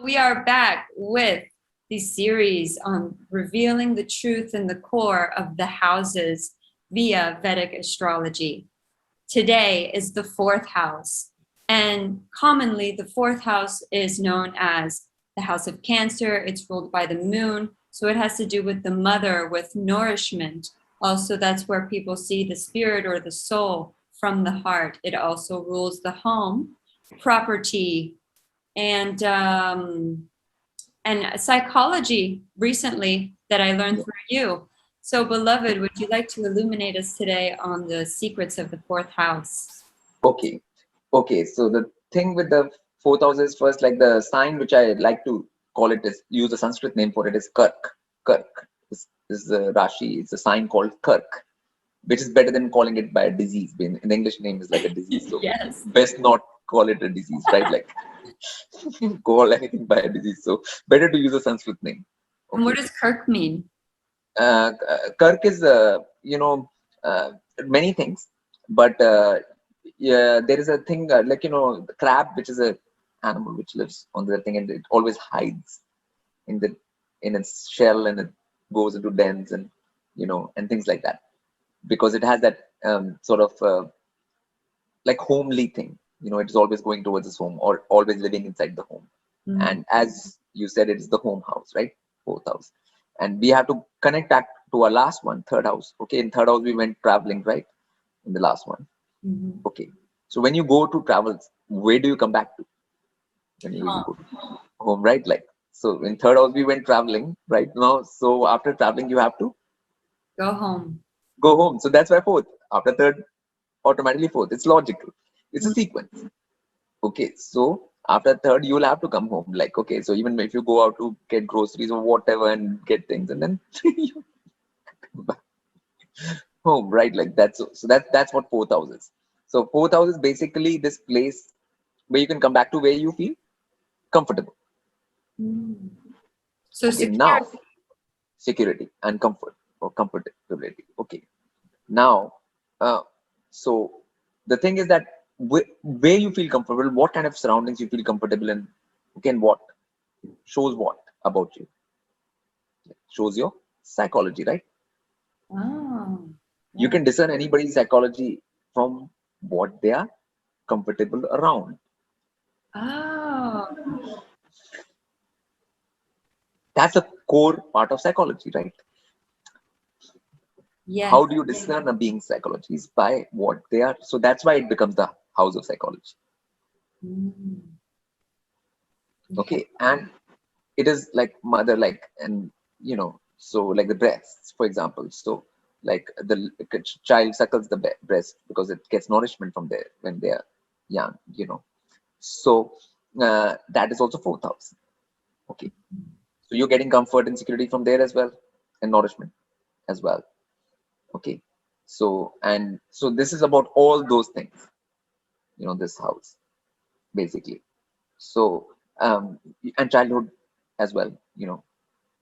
We are back with the series on revealing the truth and the core of the houses via Vedic astrology. Today is the fourth house, and commonly the fourth house is known as the house of Cancer. It's ruled by the moon, so it has to do with the mother, with nourishment. Also, that's where people see the spirit or the soul from the heart. It also rules the home, property, and psychology recently that I learned through you. So, beloved, would you like to illuminate us today on the secrets of the fourth house? Okay. So the thing with the fourth house is, first, like, the sign which I like to call it is, use a Sanskrit name for it, is Kark. Kark is the Rashi. It's a sign called Kark, which is better than calling it by a disease. In the English name is like a disease, so Yes. best not call it a disease, right? Like, call anything by a disease. So better to use a Sanskrit name. Okay. And what does Kirk mean? Kirk is, uh, many things, but yeah, there is a thing, the crab, which is a animal which lives on the thing, and it always hides in its shell, and it goes into dens, and and things like that, because it has that sort of like homely thing. It is always going towards its home, or always living inside the home. And as you said, it is the home house, right? Fourth house. And we have to connect that to our last one, third house. Okay, in third house we went traveling, right? In the last one. Okay, so when you go to travels, where do you come back to? When you go to home, right? Like, so in third house we went traveling right now. So after traveling, you have to Go home. go home. So that's why fourth. After third, automatically fourth. It's logical. It's a sequence. Okay, so after third, you'll have to come home. Like, okay, so even if you go out to get groceries or whatever and get things, and then you come back home, right? Like, that's what fourth house is. So fourth house is basically this place where you can come back to, where you feel comfortable. So Okay, now security and comfort, or comfortability. Okay, now, so the thing is that where you feel comfortable, what kind of surroundings you feel comfortable in, again, what shows what about you? Shows your psychology, right? You can discern anybody's psychology from what they are comfortable around. That's a core part of psychology, right? Yes. How do you discern a being's psychology? Is by what they are. So that's why it becomes the house of psychology. Okay, and it is like mother, like, and so like the breasts, for example. So like the child suckles the breast because it gets nourishment from there when they are young. So that is also fourth house. Okay, so you're getting comfort and security from there as well, and nourishment as well. Okay, so this is about all those things, this house basically. So and childhood as well,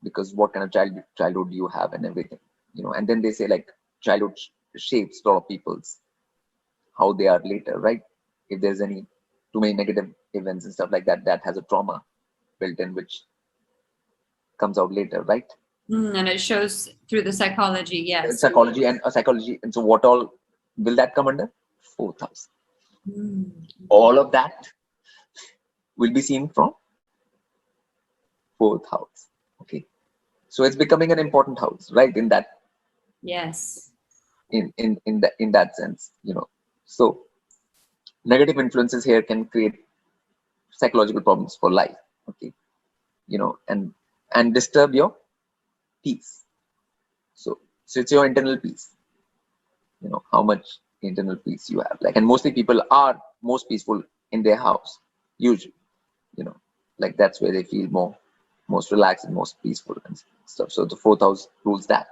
because what kind of childhood you have and everything, and then they say, like, childhood shapes a lot of people's how they are later, right? If there's any too many negative events and stuff like that, that has a trauma built in, which comes out later, right? And it shows through the psychology. Yes. Psychology, and so what all will that come under? Fourth house. All of that will be seen from fourth house. Okay, so it's becoming an important house, right? In that, yes, in that sense, so negative influences here can create psychological problems for life. Okay, and disturb your peace. So it's your internal peace, how much internal peace you have. Like, and mostly people are most peaceful in their house usually, like that's where they feel most relaxed and most peaceful and stuff. So the fourth house rules that.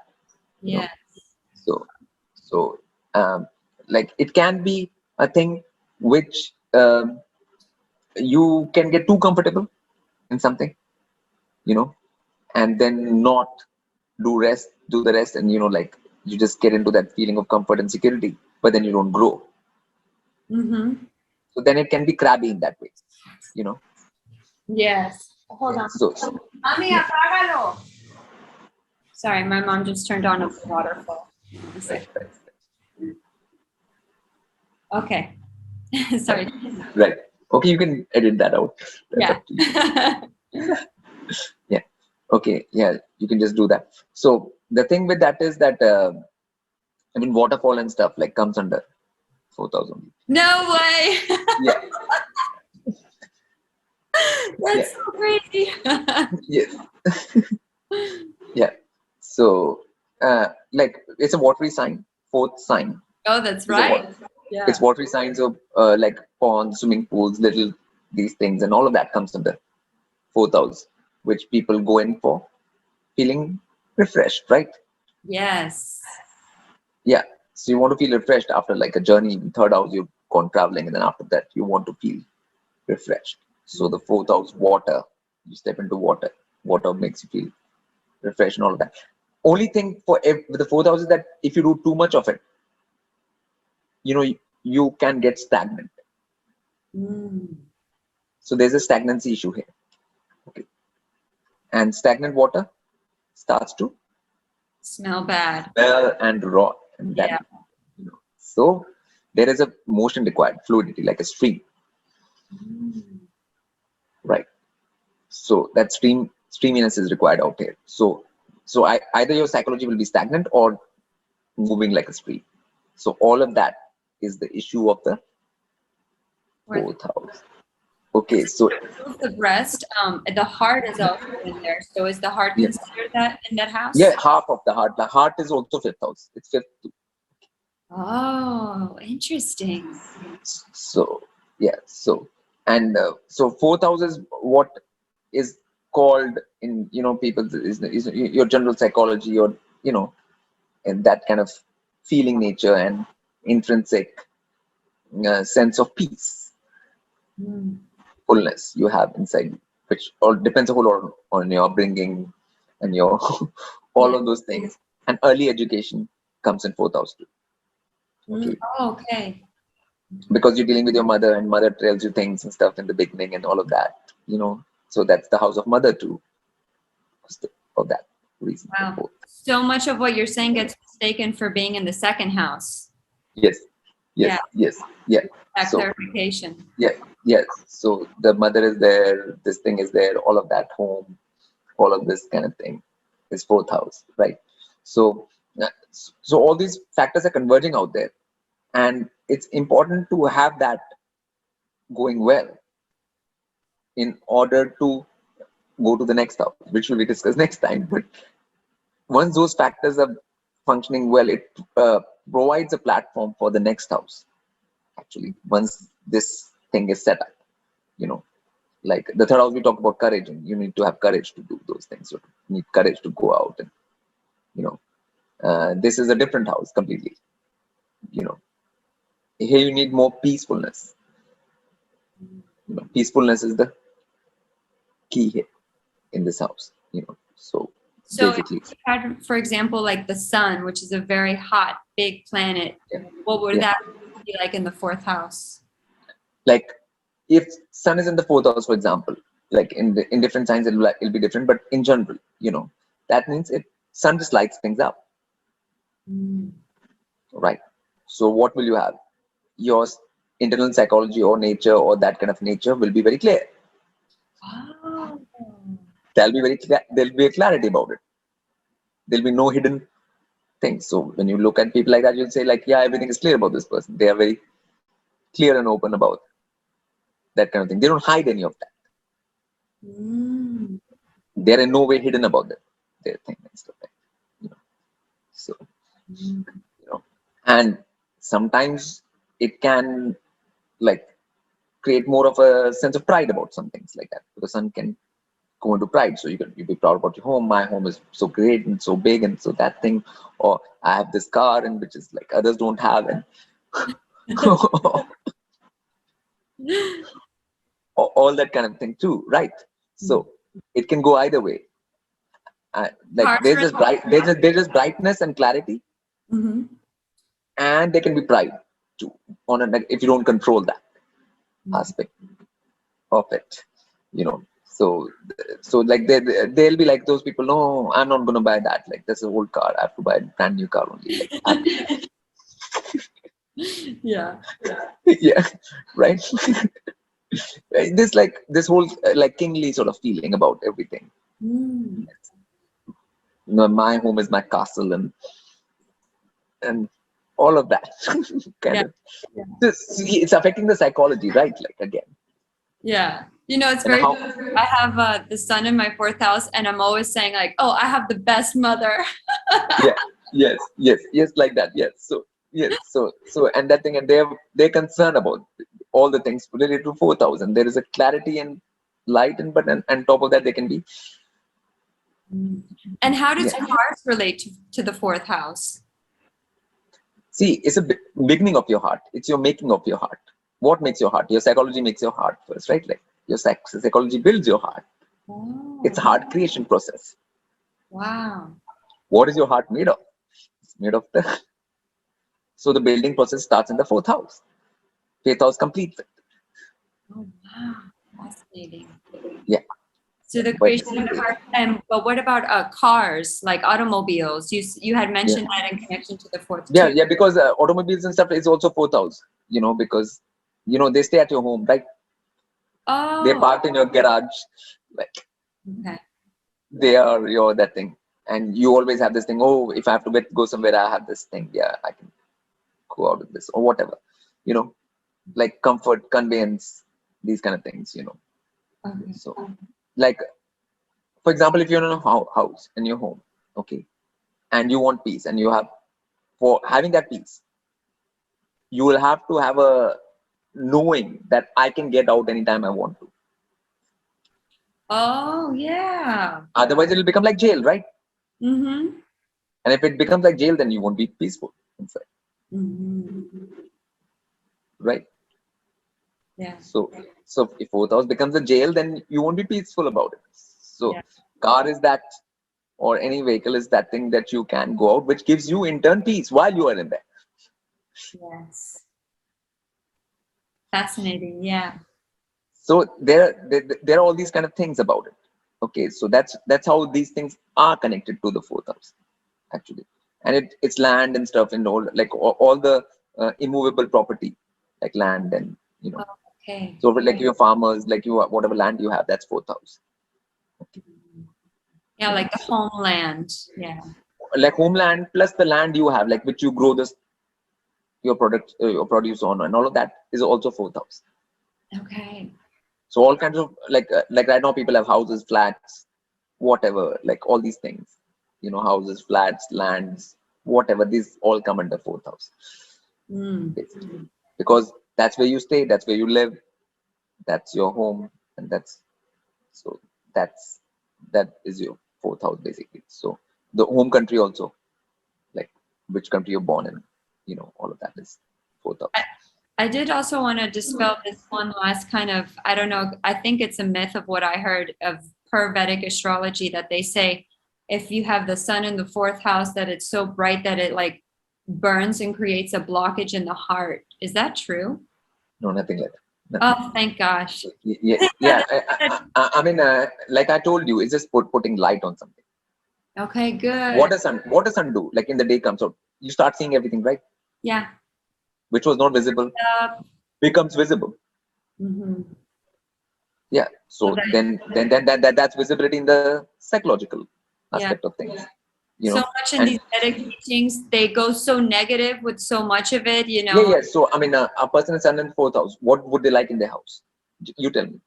yes. So like, it can be a thing which you can get too comfortable in something, and then not do the rest, and like, you just get into that feeling of comfort and security, but then you don't grow. So then it can be crabby in that way. Yes. Hold on. So Mami, apágalo. Sorry, my mom just turned on a waterfall. A sec. Okay. Sorry. right. Okay, you can edit that out. That's Yeah. up to you. Yeah. Okay. Yeah, you can just do that. So the thing with that is that I mean waterfall and stuff like comes under 4,000. No way. Yeah. That's so crazy. Yes. Yeah. So like it's a watery sign, fourth sign. Oh, that's Is a right. what? Yeah. It's watery signs of like ponds, swimming pools, little these things, and all of that comes under fourth house, which people go in for feeling refreshed, right? Yes. Yeah. So you want to feel refreshed after like a journey. In third house, you've gone traveling, and then after that, you want to feel refreshed. So the fourth house, water. You step into water. Water makes you feel refreshed and all of that. Only thing with the fourth house is that if you do too much of it, you can get stagnant. Mm. So there's a stagnancy issue here. Okay. And stagnant water starts to Smell bad. smell and rot. And Yeah. that, so there is a motion required, fluidity, like a stream, Mm. right? So that streaminess is required out here. So either your psychology will be stagnant or moving like a stream. So all of that is the issue of the fourth house. Okay, so Remove the breast. The heart is also in there. So is the heart yeah, considered that in that house? yeah, half of the heart. The heart is also fifth house. It's fifth too. Oh, interesting. So yeah, so fourth house is what is called in people is your general psychology or and that kind of feeling nature and intrinsic sense of peace, Mm. fullness you have inside you, which all depends a whole lot on your upbringing and your all Yeah. of those things. And early education comes in fourth house too. Mm. Okay, Oh, okay. because you're dealing with your mother and mother tells you things and stuff in the beginning and all of that, so that's the house of mother too, for that reason. The Wow. fourth. So much of what you're saying gets mistaken for being in the second house. Yes, Yeah. yeah. That So clarification. yeah, yes. So the mother is there, this thing is there, all of that home, all of this kind of thing is fourth house, right? So so all these factors are converging out there, and it's important to have that going well in order to go to the next house, which will be discussed next time. But once those factors are functioning well, it provides a platform for the next house. Actually, once this thing is set up, like the third house, we talk about courage, and you need to have courage to do those things. You need courage to go out, and this is a different house completely. Here you need more peacefulness. Peacefulness is the key here in this house. So So if basically, you had, for example, like the sun, which is a very hot, big planet, yeah, what would yeah. that be like in the fourth house? Like if sun is in the fourth house, for example, like in different signs it'll be different, but in general, that means sun just lights things up, Mm. right? So what will you have? Your internal psychology or nature or that kind of nature will be very clear. Oh. There'll be there'll be a clarity about it. There'll be no hidden things. So when you look at people like that, you'll say like, yeah, everything is clear about this person. They are very clear and open about that kind of thing. They don't hide any of that. Mm. They're in no way hidden about their thing and stuff like that. So Mm. and sometimes it can like create more of a sense of pride about some things like that, because sun can go into pride. So you be proud about your home. My home is so great and so big and so that thing, or I have this car and which is like others don't have, and all that kind of thing too, right? So it can go either way. Like Cars there's are- just there's just brightness and clarity, Mhm. and there can be pride too if you don't control that aspect of it. So, so like they'll be like those people. No, I'm not gonna buy that. Like that's an old car. I have to buy a brand new car only. Like I have to, Yeah. yeah, right. This like this whole like kingly sort of feeling about everything. Mm. You know, my home is my castle, and all of that kind Yeah. of. It's affecting the psychology, right? Like again, Yeah. You know, it's and very, how. I have the sun in my fourth house, and I'm always saying, like, oh, I have the best mother. Yeah, yes, like that. Yes, so yes, so and that thing, and they're concerned about all the things related to 4,000. There is a clarity and light, and and top of that, they can be. Mm. And how does Yeah. Mars relate to the fourth house? See, it's a beginning of your heart. It's your making of your heart. What makes your heart? Your psychology makes your heart first, right? Like your psychology builds your heart. It's a Oh, heart creation process. wow. What is your heart made of? It's made of the. So the building process starts in the fourth house. Fifth house completes it. Oh, wow. Fascinating. Yeah, So the but creation of the heart, and but what about cars, like automobiles? You had yeah. mentioned that in connection to the fourth too. Yeah, because automobiles and stuff is also fourth house, because they stay at your home, right? They Oh, parked in your garage, like okay. they are your that thing, and you always have this thing. Oh, if I have to go somewhere, I have this thing. Yeah, I can go out with this or whatever, you know, like comfort, conveyance, these kind of things, Okay. So, like for example, if you're in a house in your home, okay, and you want peace, and you have for having that peace, you will have to have a knowing that I can get out anytime I want to. Oh, yeah. Otherwise, it'll become like jail, right? Mm-hmm. And if it becomes like jail, then you won't be peaceful inside, Mm-hmm. right? Yeah. So, so if fourth house becomes a jail, then you won't be peaceful about it. So, Yeah. car is that, or any vehicle is that thing that you can go out, which gives you in turn peace while you are in there. Yes. Fascinating. Yeah. So there are all these kind of things about it. Okay, so that's how these things are connected to the fourth house actually, and it's land and stuff and all like all the immovable property like land and Okay. so like your farmers like you whatever land you have, that's fourth house. Okay, Yeah, like the so homeland. Yeah. like homeland plus the land you have like which you grow this your product your produce on, and all of that is also fourth house. Okay. So all kinds of like right now people have houses, flats, whatever, like all these things, houses, flats, lands, whatever, these all come under fourth house Mm. basically, because that's where you stay, that's where you live, that's your home, and so that's that is your fourth house basically. So the home country also, like which country you're born in, all of that is fourth I, house. I did also want to dispel this one last kind of, I don't know, I think it's a myth of what I heard of per Vedic astrology that they say if you have the sun in the fourth house, that it's so bright that it like burns and creates a blockage in the heart. Is that true? No, nothing like that. Nothing. Oh, thank gosh. Yeah, yeah. I mean, like I told you, it's just putting light on something. Okay, What good. does sun do? Like in the day comes out, you start seeing everything, right? Yeah. Which was not visible becomes visible. Mm-hmm. Yeah. So So that, that's visibility in the psychological yeah. aspect of things. So much in And these Vedic teachings, they go so negative with so much of it, yeah, yeah. So I mean, a person is sun in fourth house. What would they like in their house? You tell me.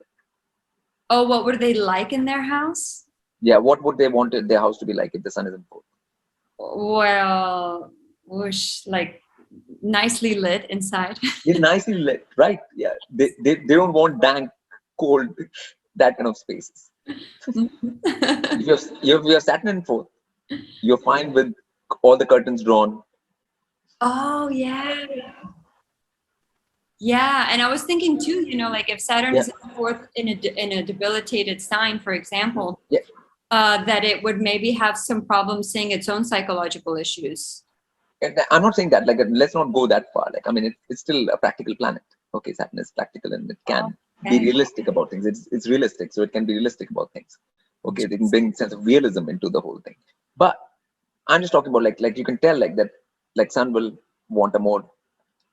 Oh, what were they like in their house? Yeah. What would they want their house to be like if the sun is in fourth? Well, whoosh, like nicely lit inside. Yeah, nicely lit, right? Yeah. They don't want dank, cold, that kind of spaces. If you're Saturn in fourth, you're fine with all the curtains drawn. Oh, yeah. Yeah, and I was thinking too, like if Saturn Yeah. is in the fourth in a debilitated sign, for example, Yeah. that it would maybe have some problems seeing its own psychological issues. And I'm not saying that. Like, let's not go that far. Like, I mean, it's still a practical planet. Okay, Saturn is practical and it Oh, can. be Okay. realistic about things. It's realistic, so it can be realistic about things. Okay, they can bring sense of realism into the whole thing. But I'm just talking about like you can tell like that, like sun will want a more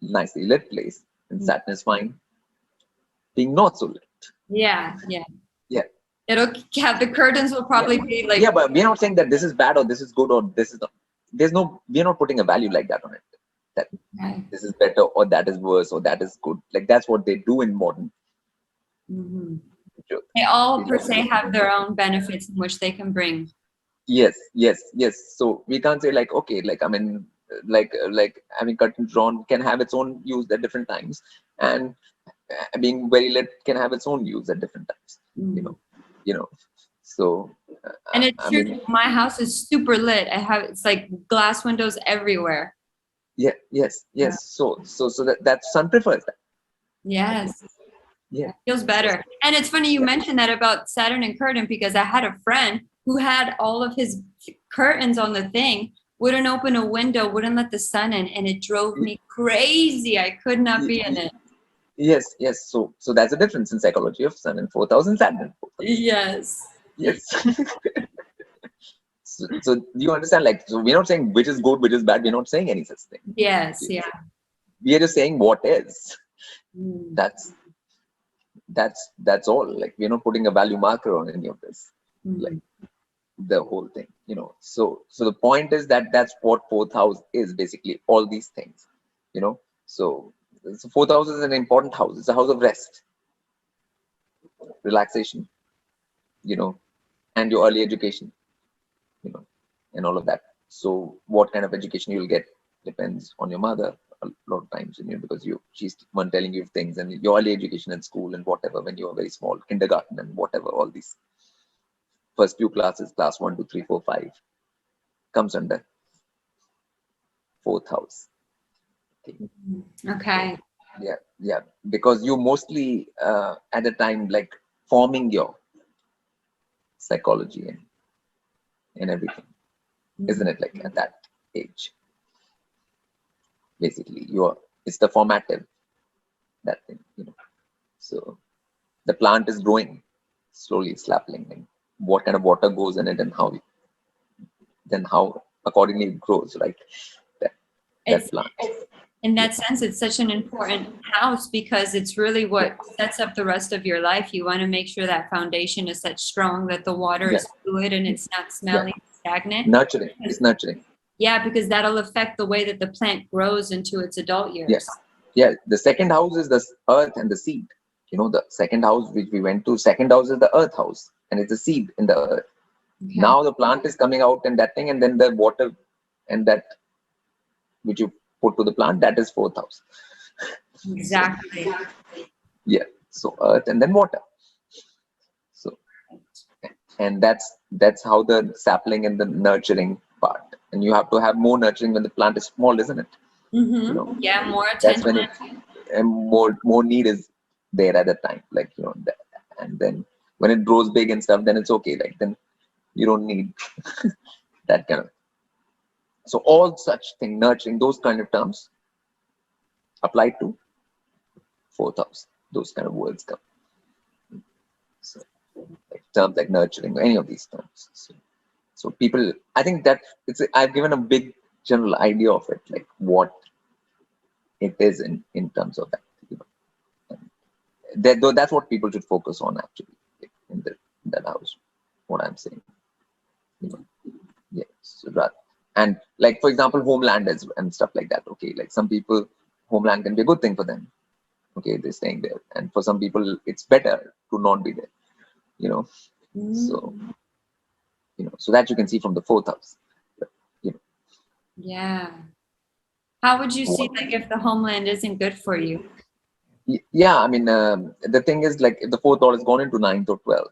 nicely lit place, and Saturn is fine being not so lit. Yeah, yeah. Yeah. It'll have the curtains will Yeah. probably be like Yeah, but we're not saying that this is bad or this is good or this is not. There's no, we're not putting a value like that on it. That okay. this is better or that is worse or that is good. Like that's what they do in modern. Hmm. They all per se Like, have their own benefits in which they can bring. yes, yes, yes. So we can't say like okay, like I mean, like having curtains drawn can have its own use at different times, and being very lit can have its own use at different times. You Mhm. know, you know. So And it's I true. mean, My house is super lit. It's like glass windows everywhere. yeah, yes, Yeah. yes. So that sun prefers that. Yes. Yeah. It feels better. And it's funny you mentioned that about Saturn and curtain because I had a friend who had all of his curtains on the thing, wouldn't open a window, wouldn't let the sun in, and it drove me crazy. I could not be in it. Yes, yes. So that's a difference in psychology of sun and 4,000 Saturn. Yes. Yes. So you understand, like, so we're not saying which is good, which is bad. We're not saying any such thing. Yes. Yeah. We are just saying what is. Mm. That's that's all. Like we're not putting a value marker on any of this. Like Mhm. the whole thing, you know. So the point is that that's what fourth house is basically. All these things, you know. So fourth house is an important house. It's a house of rest, relaxation, you know, and your early education, you know, and all of that. So what kind of education you'll get depends on your mother a lot of times, you know, because she's one telling you things, and your early education in school and whatever when you are very small, kindergarten and whatever, all these first few classes, class 1, 2, 3, 4, 5, comes under fourth house. Okay. So Okay. yeah, yeah, because you mostly at the time like forming your psychology and everything, isn't Mhm. it? Like at that age, basically, it's the formative, that thing, you know. So the plant is growing slowly, slapping, and what kind of water goes in it, and how accordingly it grows, right? That It's that plant. in Yeah, that sense, it's such an important house because it's really yeah, what sets up the rest of your life. You want to make sure that foundation is set strong, that the water yeah, is fluid and it's not yeah. smelly, stagnant. Nurturing. Because, It's nurturing. yeah, because that'll affect the way that the plant grows into its adult Yeah, years. yeah. The second house is the earth and the seed. You know, the second house which we went to, second house is the earth house, and it's a seed in the earth. Okay. Now the plant is coming out and that thing, and then the water and that which you put to the plant, that is fourth house. So Exactly. yeah, so earth and then water. So and that's how the sapling and the nurturing part. And you have to have more nurturing when the plant is small, isn't it? You know, Yeah, more that's attention. when it and more need is there at that time. Like you know, and then when it grows big and stuff, then it's okay. Like then you don't need that kind of. So all such thing, nurturing, those kind of terms apply to fourth house. Those kind of words come. So like terms like nurturing, any of these terms. So people, I think that I've given a big general idea of it, like what it is in terms of that. You know, though that's what people should focus on actually, like, in that house. What I'm saying, you know, yeah. So and like for example, homeland is and stuff like that. Okay, like some people, homeland can be a good thing for them. Okay, they're staying there, and for some people, it's better to not be there. You know, so Mm, so that you can see from the fourth house. You yeah. How would you know, see like if the homeland isn't good for you? yeah, I mean, the thing is, like, if the fourth lord has gone into ninth or 12th,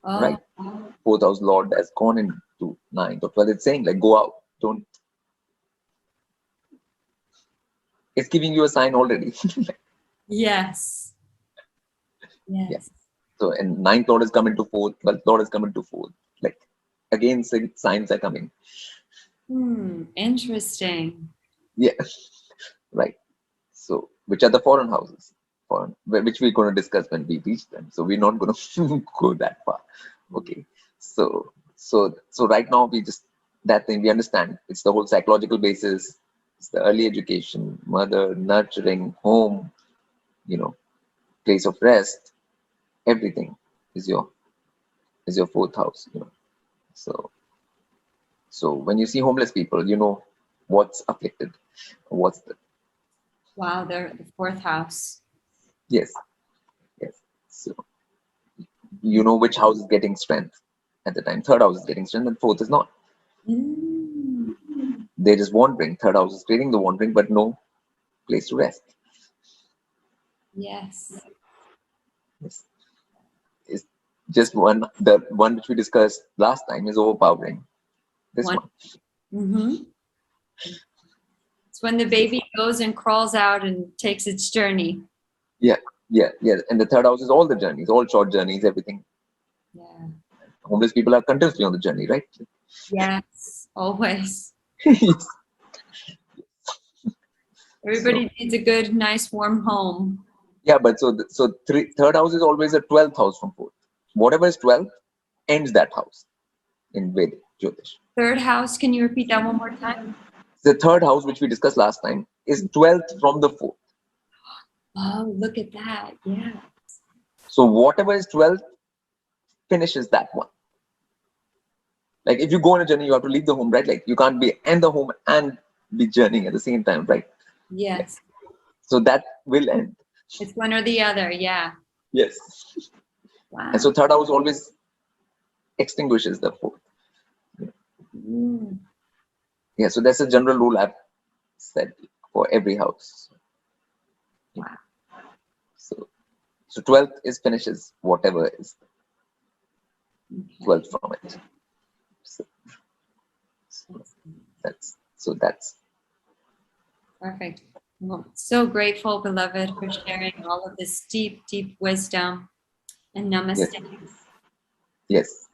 Oh, right? Fourth house lord has gone into ninth or 12th. It's saying, like, go out. Don't. It's giving you a sign already. yes. Yeah. Yes. So, and ninth lord has come into fourth, 12th lord has come into fourth. Like, again, signs are coming. Interesting. Yeah. Right. So, which are the foreign houses? which we're going to discuss when we reach them. So we're not going to go that far. Okay. So right now we just, that thing we understand. It's the whole psychological basis. It's the early education, mother, nurturing, home, place of rest. Everything is your fourth house. So when you see homeless people, what's afflicted, what's the Wow, they're the fourth house. yes, yes. So you know which house is getting strength at the time. Third house is getting strength, and fourth is not. Mm. They're just wandering. Third house is creating the wandering, but no place to rest. Yes. Yes. It's just one. The one which we discussed last time is overpowering. This one. Mm-hmm. It's when the baby goes and crawls out and takes its journey. Yeah. And the third house is all the journeys, all short journeys, everything. Yeah. Homeless people are continuously on the journey, right? Yes, always. Yes. Everybody needs a good, nice, warm home. Yeah, but third house is always a 12th house from fourth. Whatever is 12th ends that house in Vedic Jyotish. Third house, can you repeat that one more time? The third house, which we discussed last time, is 12th from the fourth. Oh, look at that. Yeah. So whatever is 12th finishes that one. Like if you go on a journey, you have to leave the home, right? Like you can't be in the home and be journeying at the same time, right? Yes. So that will end. It's one or the other. Yeah. Yes. Wow. And so third house always extinguishes the fourth. Mm. Yeah, so that's a general rule I've said for every house. Wow. So 12th is finishes whatever is Okay. 12th from it. So that's Perfect. Well, so grateful, beloved, for sharing all of this deep, deep wisdom. And namaste. yes.